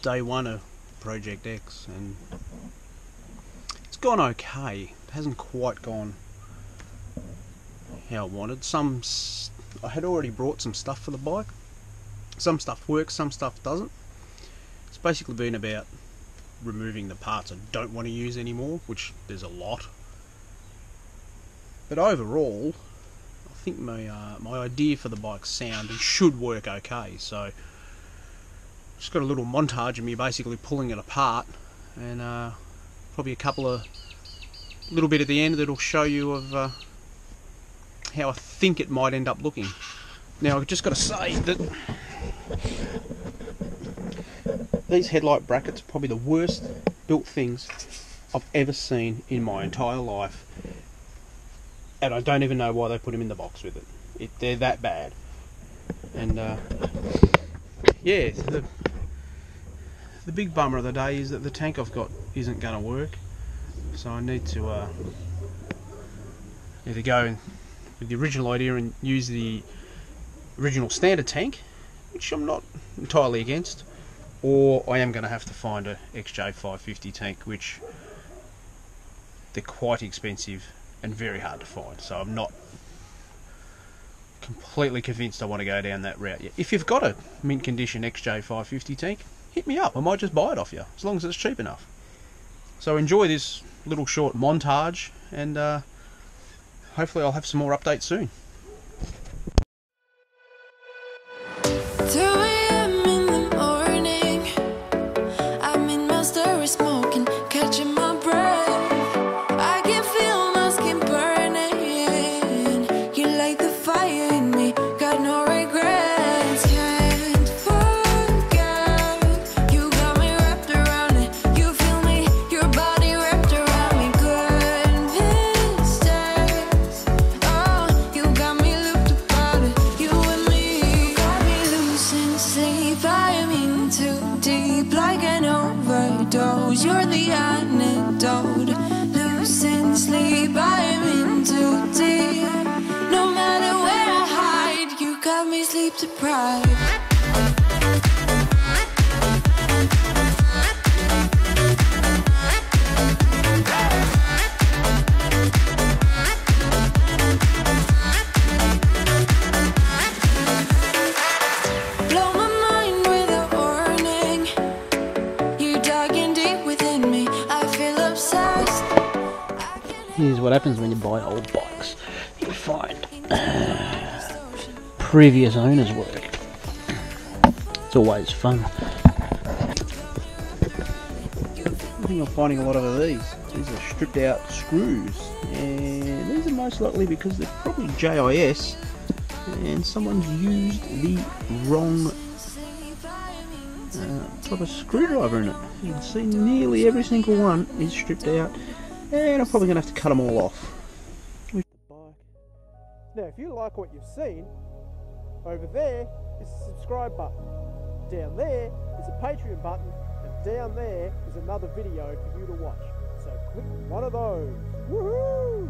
day one of Project X, and it's gone okay. It hasn't quite gone how I wanted. I had already brought some stuff for the bike. Some stuff works, some stuff doesn't. It's basically been about removing the parts I don't want to use anymore, which there's a lot. But overall, I think my idea for the bike's sound and should work okay. So just got a little montage of me basically pulling it apart, and probably a little bit at the end that'll show you of how I think it might end up looking. Now I've just got to say that these headlight brackets are probably the worst built things I've ever seen in my entire life, and I don't even know why they put them in the box with it. They're that bad. And yeah, the big bummer of the day is that the tank I've got isn't going to work, so I need to either go with the original idea and use the original standard tank, which I'm not entirely against, or I am going to have to find a XJ550 tank, which they're quite expensive and very hard to find, so I'm not completely convinced I want to go down that route yet. If you've got a mint condition XJ550 tank, hit me up, I might just buy it off you, as long as it's cheap enough. So enjoy this little short montage, and hopefully I'll have some more updates soon. 2 AM in the morning, I'm in my story smoking, catching my breath. I can feel my skin burning. You light the fire in me, got no regrets. Can't forget, you got me wrapped around it. You feel me, your body wrapped around me. Good mistakes, oh, you got me looped about it. You and me, got me losing sleep. I am in too deep, like an overdose. You're the antidote. Losing sleep, I am in too deep. No matter where I hide, you got me sleep deprived. Blow my mind with a warning. You digging deep within me, I feel obsessed. Here's what happens when you buy old bikes. You find previous owners' work. It's always fun. I think I'm finding a lot of these. These are stripped out screws, and these are most likely because they're probably JIS and someone's used the wrong type of screwdriver in it. You can see nearly every single one is stripped out, and I'm probably going to have to cut them all off. Now, if you like what you've seen, over there is the subscribe button. Down there is a Patreon button, and down there is another video for you to watch. So click one of those. Woohoo!